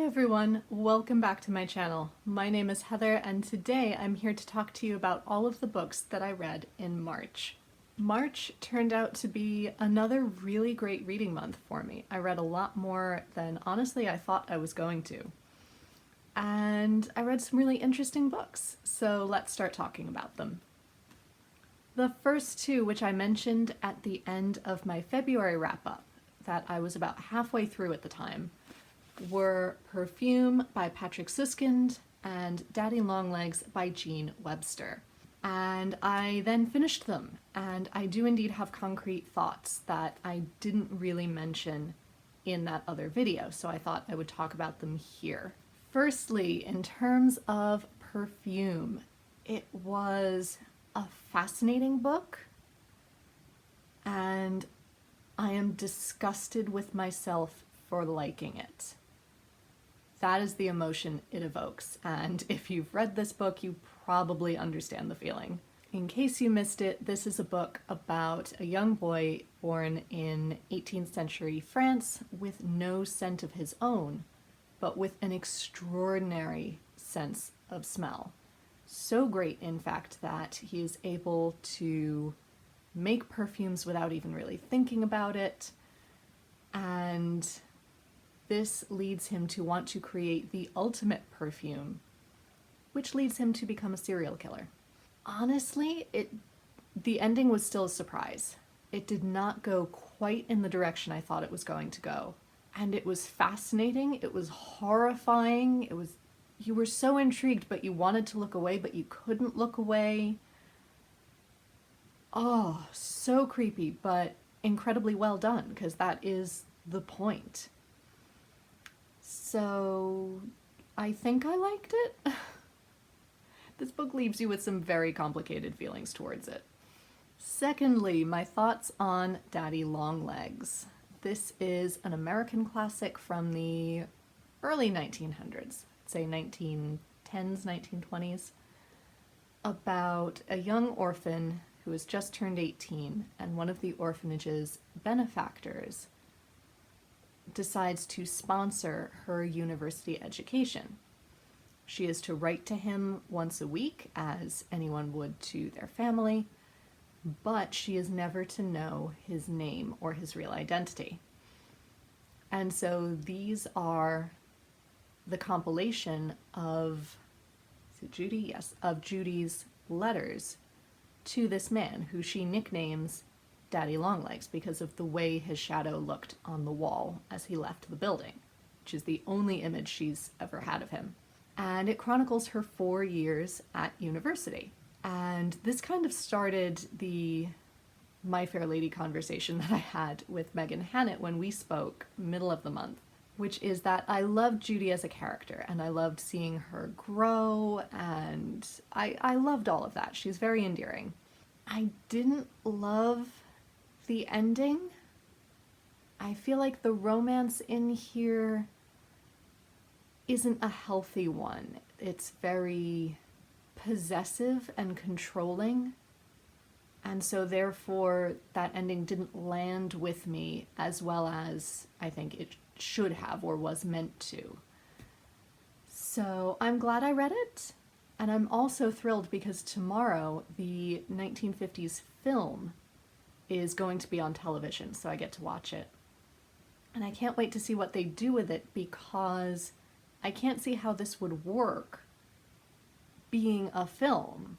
everyone, welcome back to my channel. My name is Heather and today I'm here to talk to you about all of the books that I read in March. March turned out to be another really great reading month for me. I read a lot more than honestly I thought I was going to. And I read some really interesting books, so let's start talking about them. The first two, which I mentioned at the end of my February wrap-up, that I was about halfway through at the time, were Perfume by Patrick Suskind and Daddy Longlegs by Jean Webster. And I then finished them, and I do indeed have concrete thoughts that I didn't really mention in that other video, so I thought I would talk about them here. Firstly, in terms of Perfume, it was a fascinating book, and I am disgusted with myself for liking it. That is the emotion it evokes, and if you've read this book, you probably understand the feeling. In case you missed it, this is a book about a young boy born in 18th century France with no scent of his own, but with an extraordinary sense of smell. So great, in fact, that he is able to make perfumes without even really thinking about it, and this leads him to want to create the ultimate perfume, which leads him to become a serial killer. Honestly, the ending was still a surprise. It did not go quite in the direction I thought it was going to go. And it was fascinating, it was horrifying, you were so intrigued, but you wanted to look away, but you couldn't look away. Oh, so creepy, but incredibly well done, because that is the point. So I think I liked it. This book leaves you with some very complicated feelings towards it. Secondly, my thoughts on Daddy Longlegs. This is an American classic from the early 1900s, say 1910s, 1920s, about a young orphan who has just turned 18, and one of the orphanage's benefactors decides to sponsor her university education. She is to write to him once a week, as anyone would to their family, but she is never to know his name or his real identity. And so these are the compilation of, is it Judy? Yes, of Judy's letters to this man, who she nicknames Daddy Longlegs because of the way his shadow looked on the wall as he left the building, which is the only image she's ever had of him. And it chronicles her 4 years at university. And this kind of started the My Fair Lady conversation that I had with Megan Hannett when we spoke middle of the month, which is that I loved Judy as a character, and I loved seeing her grow, and I loved all of that. She's very endearing. I didn't love the ending. I feel like the romance in here isn't a healthy one. It's very possessive and controlling, and so therefore that ending didn't land with me as well as I think it should have or was meant to. So I'm glad I read it, and I'm also thrilled because tomorrow the 1950s film is going to be on television, so I get to watch it. And I can't wait to see what they do with it, because I can't see how this would work being a film.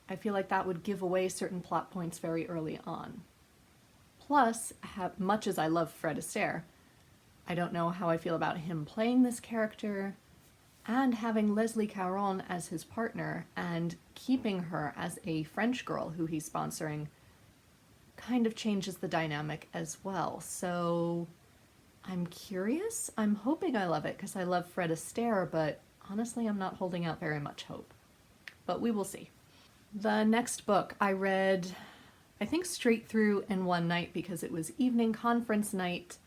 I feel like that would give away certain plot points very early on. Plus, much as I love Fred Astaire, I don't know how I feel about him playing this character, and having Leslie Caron as his partner and keeping her as a French girl who he's sponsoring kind of changes the dynamic as well. So I'm curious. I'm hoping I love it because I love Fred Astaire, but honestly I'm not holding out very much hope. But we will see. The next book I read, I think straight through in one night because it was evening conference night,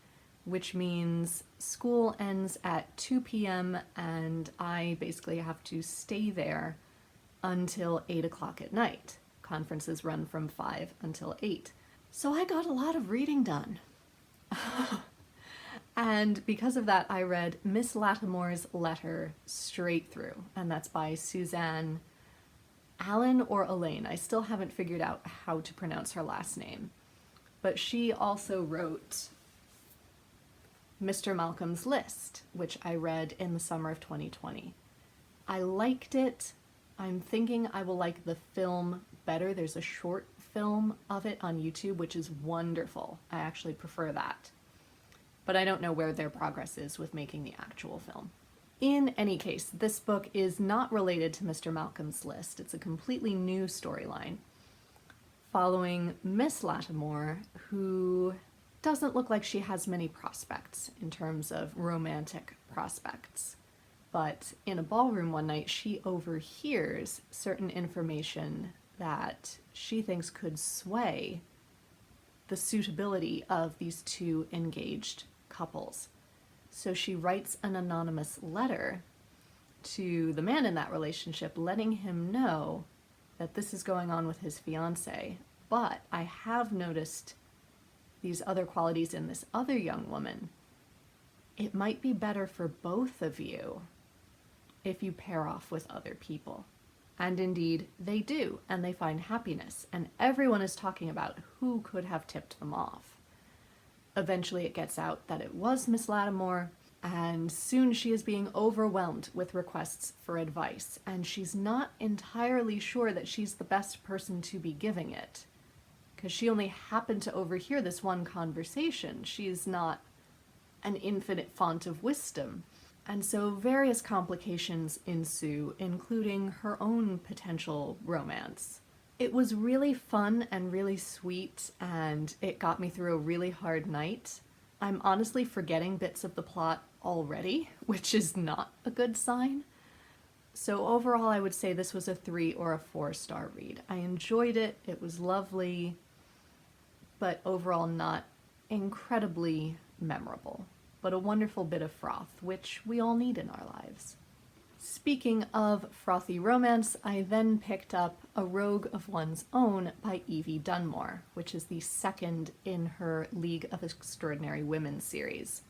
which means school ends at 2 p.m. and I basically have to stay there until 8 o'clock at night. Conferences run from 5 until 8. So I got a lot of reading done. And because of that, I read Miss Lattimore's Letter straight through, and that's by Suzanne Allen or Elaine. I still haven't figured out how to pronounce her last name. But she also wrote Mr. Malcolm's List, which I read in the summer of 2020. I liked it. I'm thinking I will like the film better. There's a short film of it on YouTube, which is wonderful. I actually prefer that. But I don't know where their progress is with making the actual film. In any case, this book is not related to Mr. Malcolm's List. It's a completely new storyline following Miss Lattimore, who doesn't look like she has many prospects in terms of romantic prospects. But in a ballroom one night, she overhears certain information that she thinks could sway the suitability of these two engaged couples. So she writes an anonymous letter to the man in that relationship, letting him know that this is going on with his fiancée. But I have noticed these other qualities in this other young woman. It might be better for both of you if you pair off with other people. And indeed, they do, and they find happiness, and everyone is talking about who could have tipped them off. Eventually it gets out that it was Miss Lattimore, and soon she is being overwhelmed with requests for advice, and she's not entirely sure that she's the best person to be giving it, because she only happened to overhear this one conversation. She's not an infinite font of wisdom. And so various complications ensue, including her own potential romance. It was really fun and really sweet, and it got me through a really hard night. I'm honestly forgetting bits of the plot already, which is not a good sign. So overall, I would say this was a 3 or a 4-star read. I enjoyed it, it was lovely, but overall not incredibly memorable. But a wonderful bit of froth, which we all need in our lives. Speaking of frothy romance, I then picked up A Rogue of One's Own by Evie Dunmore, which is the second in her League of Extraordinary Women series.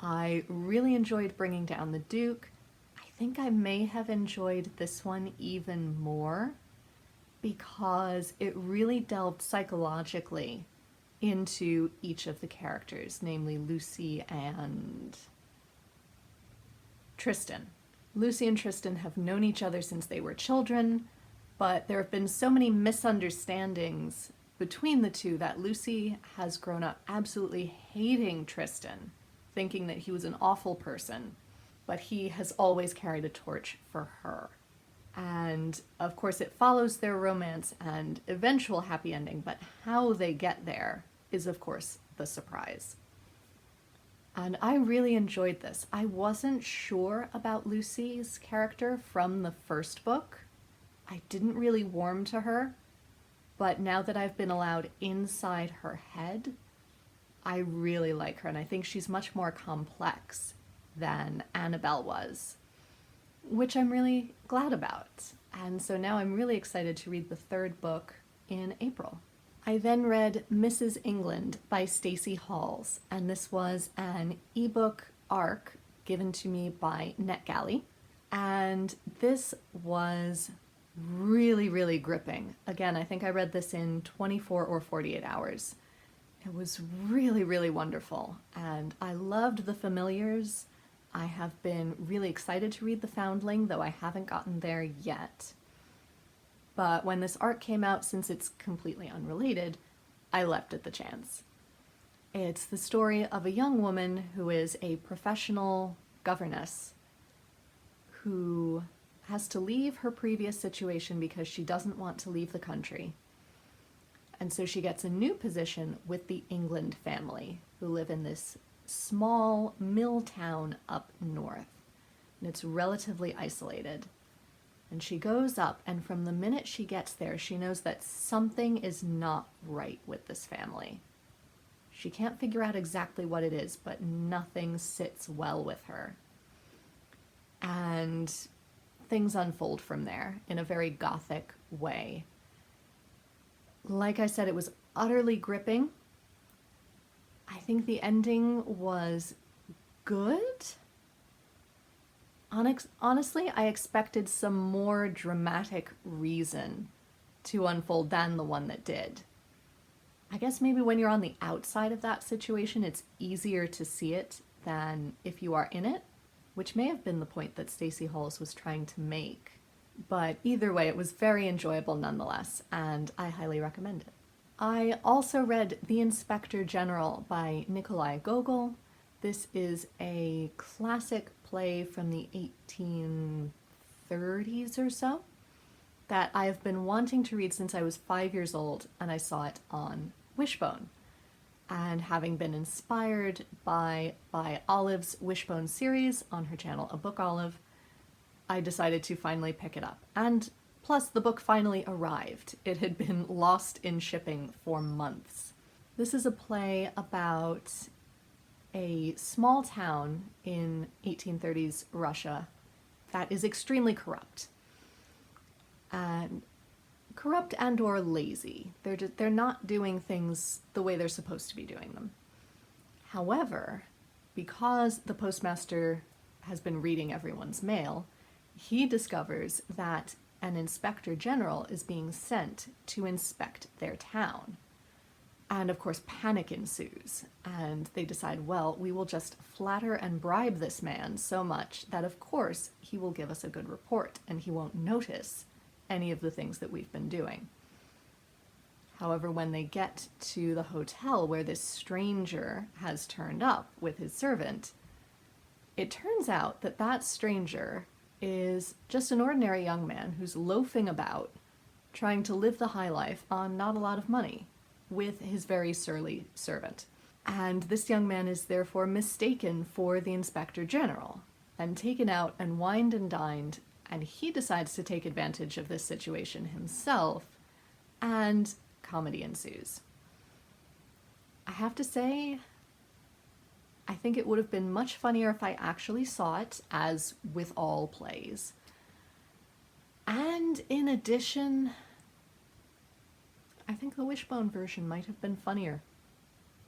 I really enjoyed Bringing Down the Duke. I think I may have enjoyed this one even more because it really delved psychologically into each of the characters, namely Lucy and Tristan. Lucy and Tristan have known each other since they were children, but there have been so many misunderstandings between the two that Lucy has grown up absolutely hating Tristan, thinking that he was an awful person, but he has always carried a torch for her. And of course it follows their romance and eventual happy ending, but how they get there is of course the surprise. And I really enjoyed this. I wasn't sure about Lucy's character from the first book. I didn't really warm to her, but now that I've been allowed inside her head, I really like her, and I think she's much more complex than Annabelle was, which I'm really glad about. And so now I'm really excited to read the third book in April. I then read Mrs. England by Stacey Halls, and this was an ebook arc given to me by NetGalley, and this was really, really gripping. Again, I think I read this in 24 or 48 hours. It was really, really wonderful, and I loved the familiars. I have been really excited to read The Foundling, though I haven't gotten there yet. But when this arc came out, since it's completely unrelated, I leapt at the chance. It's the story of a young woman who is a professional governess who has to leave her previous situation because she doesn't want to leave the country. And so she gets a new position with the England family, who live in this small mill town up north. And it's relatively isolated. And she goes up, and from the minute she gets there, she knows that something is not right with this family. She can't figure out exactly what it is, but nothing sits well with her. And things unfold from there in a very gothic way. Like I said, it was utterly gripping. I think the ending was good. Honestly, I expected some more dramatic reason to unfold than the one that did. I guess maybe when you're on the outside of that situation, it's easier to see it than if you are in it, which may have been the point that Stacey Hollis was trying to make. But either way, it was very enjoyable nonetheless, and I highly recommend it. I also read The Inspector General by Nikolai Gogol. This is a classic play from the 1830s or so that I have been wanting to read since I was 5 years old, and I saw it on Wishbone. And having been inspired by Olive's Wishbone series on her channel, A Book Olive, I decided to finally pick it up. And plus, the book finally arrived. It had been lost in shipping for months. This is a play about a small town in 1830s Russia that is extremely corrupt. And corrupt and or lazy. They're not doing things the way they're supposed to be doing them. However, because the postmaster has been reading everyone's mail, he discovers that an inspector general is being sent to inspect their town. And of course, panic ensues, and they decide, well, we will just flatter and bribe this man so much that of course he will give us a good report and he won't notice any of the things that we've been doing. However, when they get to the hotel where this stranger has turned up with his servant, it turns out that that stranger is just an ordinary young man who's loafing about, trying to live the high life on not a lot of money, with his very surly servant. And this young man is therefore mistaken for the Inspector General, and taken out and wined and dined, and he decides to take advantage of this situation himself, and comedy ensues. I have to say, I think it would have been much funnier if I actually saw it, as with all plays. And in addition, I think the Wishbone version might have been funnier.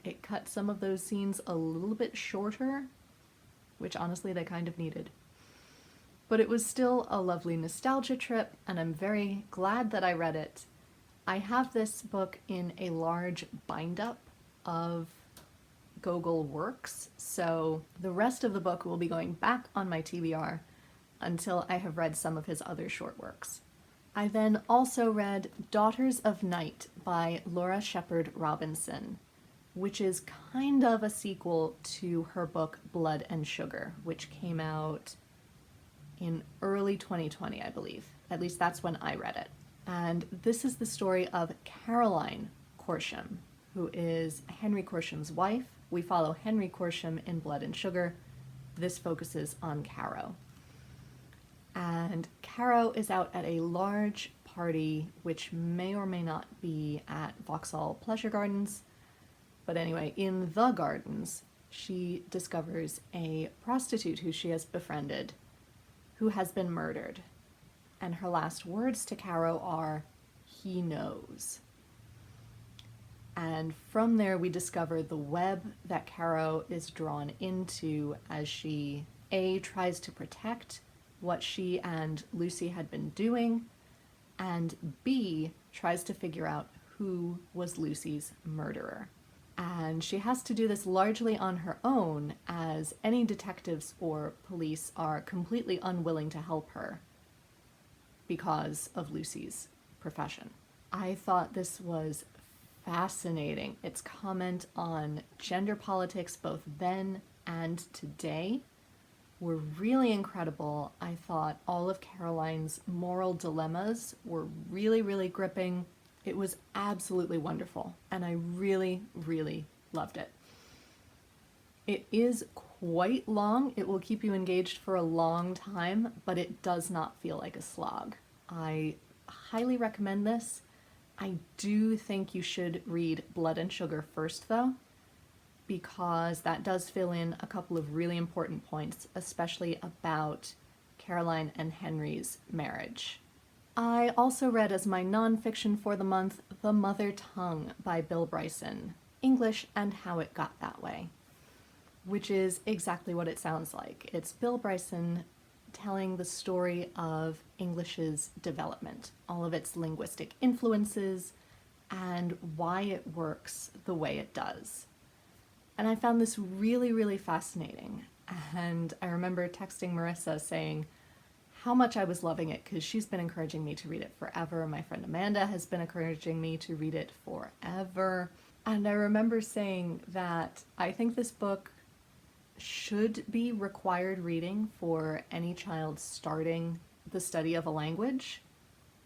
It cut some of those scenes a little bit shorter, which honestly they kind of needed. But it was still a lovely nostalgia trip, and I'm very glad that I read it. I have this book in a large bind-up of Gogol works, so the rest of the book will be going back on my TBR until I have read some of his other short works. I then also read Daughters of Night by Laura Shepard Robinson, which is kind of a sequel to her book Blood and Sugar, which came out in early 2020, I believe. At least that's when I read it. And this is the story of Caroline Corsham, who is Henry Corsham's wife. We follow Henry Corsham in Blood and Sugar. This focuses on Caro. And Caro is out at a large party, which may or may not be at Vauxhall Pleasure Gardens. But anyway, in the gardens, she discovers a prostitute who she has befriended, who has been murdered. And her last words to Caro are, "He knows." And from there we discover the web that Caro is drawn into as she, A, tries to protect what she and Lucy had been doing, and B, tries to figure out who was Lucy's murderer. And she has to do this largely on her own, as any detectives or police are completely unwilling to help her because of Lucy's profession. I thought this was fascinating. Its comment on gender politics both then and today were really incredible. I thought all of Caroline's moral dilemmas were really, really gripping. It was absolutely wonderful, and I really, really loved it. It is quite long. It will keep you engaged for a long time, but it does not feel like a slog. I highly recommend this. I do think you should read Blood and Sugar first, though, because that does fill in a couple of really important points, especially about Caroline and Henry's marriage. I also read as my nonfiction for the month The Mother Tongue by Bill Bryson, English and how it got that way, which is exactly what it sounds like. It's Bill Bryson telling the story of English's development, all of its linguistic influences, and why it works the way it does. And I found this really, really fascinating. And I remember texting Marissa saying how much I was loving it because she's been encouraging me to read it forever. My friend Amanda has been encouraging me to read it forever. And I remember saying that I think this book should be required reading for any child starting the study of a language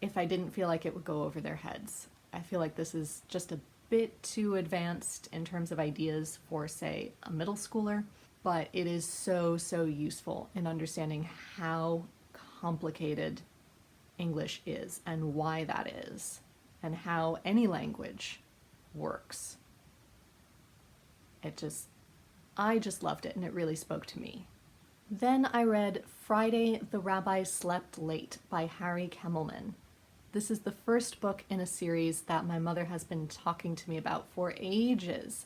if I didn't feel like it would go over their heads. I feel like this is just a bit too advanced in terms of ideas for, say, a middle schooler, but it is so, so useful in understanding how complicated English is and why that is, and how any language works. I just loved it, and it really spoke to me. Then I read Friday, the Rabbi Slept Late by Harry Kemmelman. This is the first book in a series that my mother has been talking to me about for ages,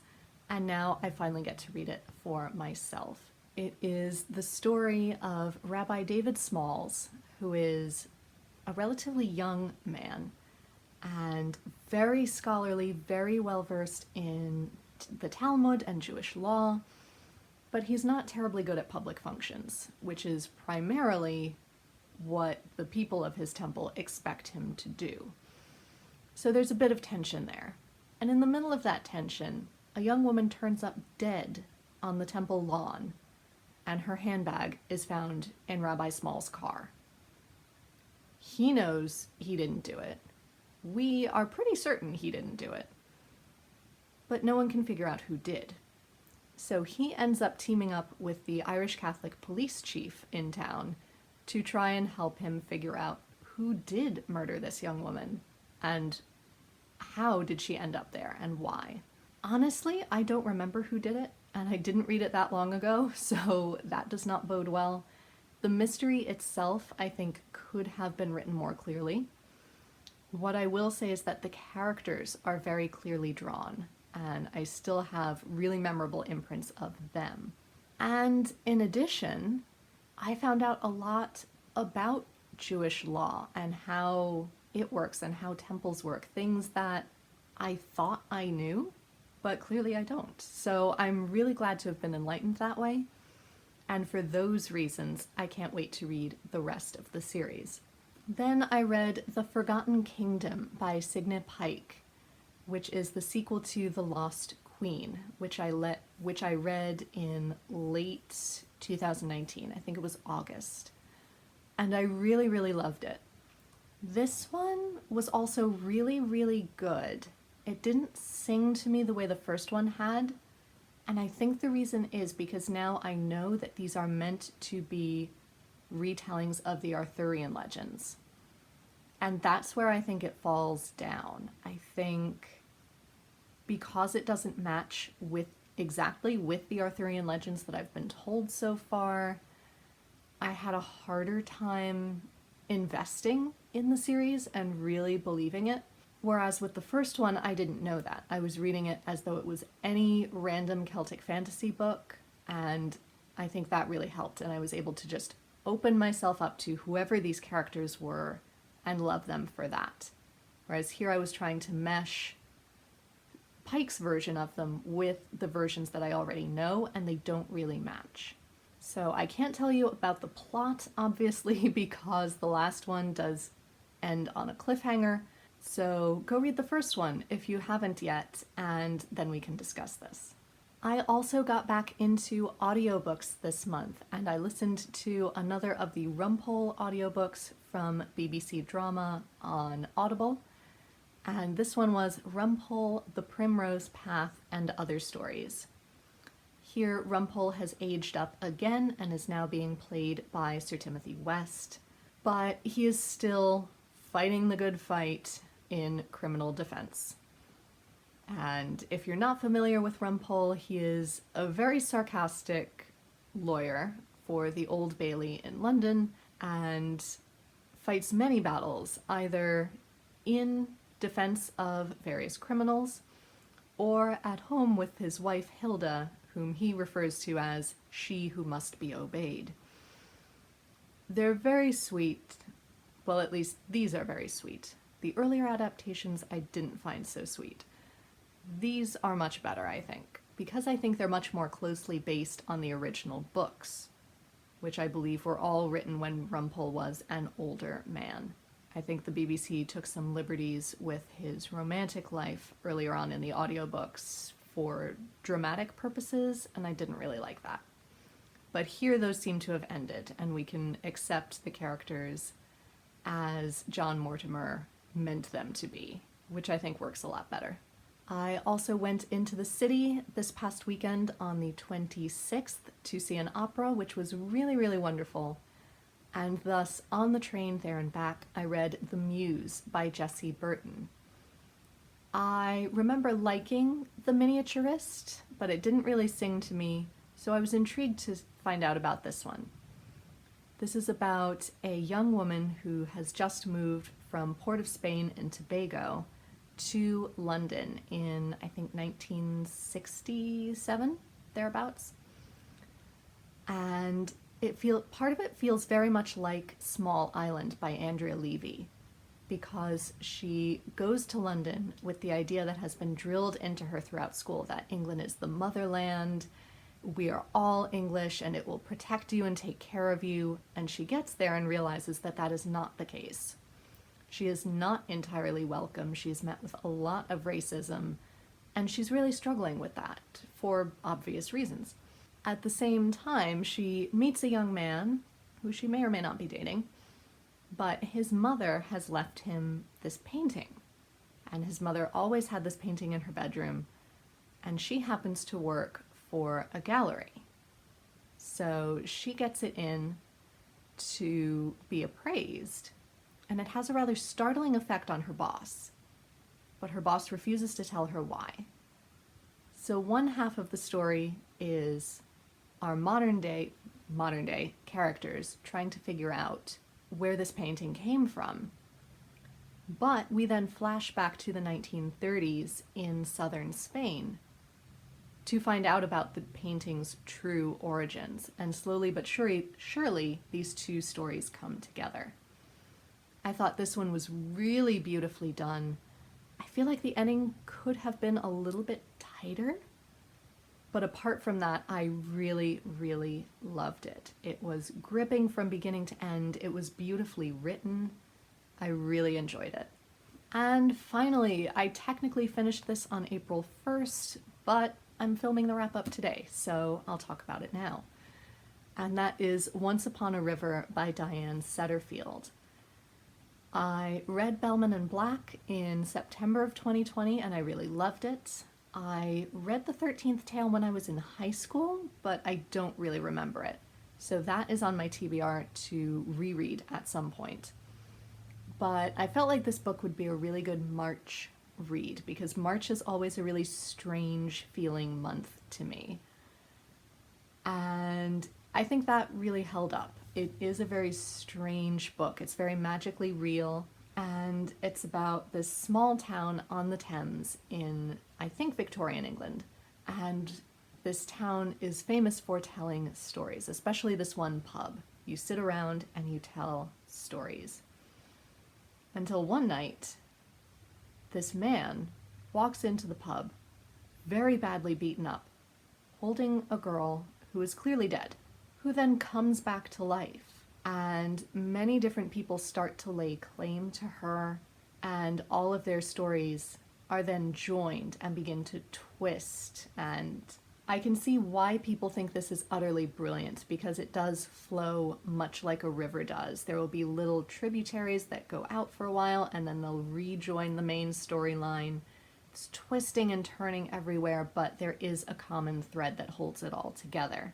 and now I finally get to read it for myself. It is the story of Rabbi David Smalls, who is a relatively young man and very scholarly, very well versed in the Talmud and Jewish law, but he's not terribly good at public functions, which is primarily what the people of his temple expect him to do. So there's a bit of tension there. And in the middle of that tension, a young woman turns up dead on the temple lawn, and her handbag is found in Rabbi Small's car. He knows he didn't do it. We are pretty certain he didn't do it. But no one can figure out who did. So he ends up teaming up with the Irish Catholic police chief in town to try and help him figure out who did murder this young woman and how did she end up there and why. Honestly, I don't remember who did it, and I didn't read it that long ago, so that does not bode well. The mystery itself, I think, could have been written more clearly. What I will say is that the characters are very clearly drawn, and I still have really memorable imprints of them. And in addition, I found out a lot about Jewish law and how it works and how temples work, things that I thought I knew, but clearly I don't. So I'm really glad to have been enlightened that way. And for those reasons, I can't wait to read the rest of the series. Then I read The Forgotten Kingdom by Signe Pike, which is the sequel to The Lost Queen, which I read in late 2019. I think it was August. And I really, really loved it. This one was also really, really good. It didn't sing to me the way the first one had, and I think the reason is because now I know that these are meant to be retellings of the Arthurian legends. And that's where I think it falls down. I think because it doesn't match exactly with the Arthurian legends that I've been told so far, I had a harder time investing in the series and really believing it. Whereas with the first one, I didn't know that. I was reading it as though it was any random Celtic fantasy book, and I think that really helped, and I was able to just open myself up to whoever these characters were and love them for that. Whereas here I was trying to mesh Pike's version of them with the versions that I already know, and they don't really match. So I can't tell you about the plot, obviously, because the last one does end on a cliffhanger. So go read the first one if you haven't yet, and then we can discuss this. I also got back into audiobooks this month, and I listened to another of the Rumpole audiobooks from BBC Drama on Audible. And this one was Rumpole, The Primrose Path, and Other Stories. Here, Rumpole has aged up again and is now being played by Sir Timothy West, but he is still fighting the good fight in criminal defense. And if you're not familiar with Rumpole, he is a very sarcastic lawyer for the Old Bailey in London and fights many battles, either in defense of various criminals or at home with his wife Hilda, whom he refers to as she who must be obeyed. They're very sweet. Well, at least these are very sweet. The earlier adaptations I didn't find so sweet. These are much better, I think, because I think they're much more closely based on the original books, which I believe were all written when Rumpole was an older man. I think the BBC took some liberties with his romantic life earlier on in the audiobooks for dramatic purposes, and I didn't really like that. But here those seem to have ended, and we can accept the characters as John Mortimer meant them to be, which I think works a lot better. I also went into the city this past weekend on the 26th to see an opera, which was really, really wonderful. And thus, on the train there and back, I read The Muse by Jessie Burton. I remember liking The Miniaturist, but it didn't really sing to me, so I was intrigued to find out about this one. This is about a young woman who has just moved from Port of Spain in Tobago to London in, I think, 1967, thereabouts. And part of it feels very much like Small Island by Andrea Levy, because she goes to London with the idea that has been drilled into her throughout school that England is the motherland, we are all English and it will protect you and take care of you, and she gets there and realizes that that is not the case. She is not entirely welcome, she's met with a lot of racism, and she's really struggling with that for obvious reasons. At the same time, she meets a young man who she may or may not be dating, but his mother has left him this painting, and his mother always had this painting in her bedroom, and she happens to work for a gallery. So she gets it in to be appraised, and it has a rather startling effect on her boss, but her boss refuses to tell her why. So one half of the story is our modern day characters trying to figure out where this painting came from. But we then flash back to the 1930s in southern Spain to find out about the painting's true origins, and slowly but surely these two stories come together. I thought this one was really beautifully done. I feel like the ending could have been a little bit tighter, but apart from that, I really, really loved it. It was gripping from beginning to end. It was beautifully written. I really enjoyed it. And finally, I technically finished this on April 1st, but I'm filming the wrap-up today, so I'll talk about it now. And that is Once Upon a River by Diane Setterfield. I read Bellman and Black in September of 2020, and I really loved it. I read The 13th Tale when I was in high school, but I don't really remember it. So that is on my TBR to reread at some point. But I felt like this book would be a really good March read, because March is always a really strange feeling month to me. And I think that really held up. It is a very strange book. It's very magically real, and it's about this small town on the Thames in, I think, Victorian England. And this town is famous for telling stories, especially this one pub. You sit around and you tell stories. Until one night, this man walks into the pub, very badly beaten up, holding a girl who is clearly dead, who then comes back to life. And many different people start to lay claim to her, and all of their stories are then joined and begin to twist. And I can see why people think this is utterly brilliant, because it does flow much like a river does. There will be little tributaries that go out for a while, and then they'll rejoin the main storyline. It's twisting and turning everywhere, but there is a common thread that holds it all together,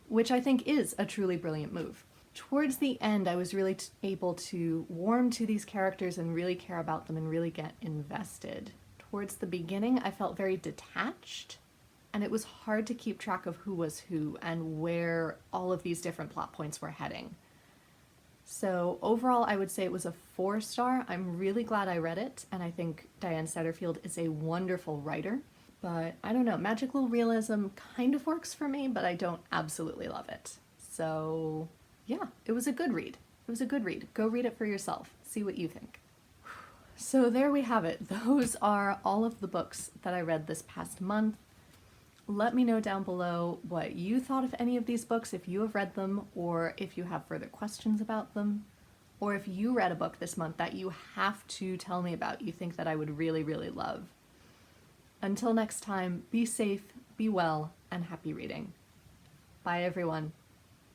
which I think is a truly brilliant move. Towards the end, I was really able to warm to these characters and really care about them and really get invested. Towards the beginning, I felt very detached, and it was hard to keep track of who was who and where all of these different plot points were heading. So overall, I would say it was a 4-star. I'm really glad I read it, and I think Diane Setterfield is a wonderful writer. But I don't know, magical realism kind of works for me, but I don't absolutely love it. So yeah, it was a good read. It was a good read. Go read it for yourself. See what you think. So there we have it. Those are all of the books that I read this past month. Let me know down below what you thought of any of these books, if you have read them, or if you have further questions about them, or if you read a book this month that you have to tell me about, you think that I would really, really love. Until next time, be safe, be well, and happy reading. Bye everyone.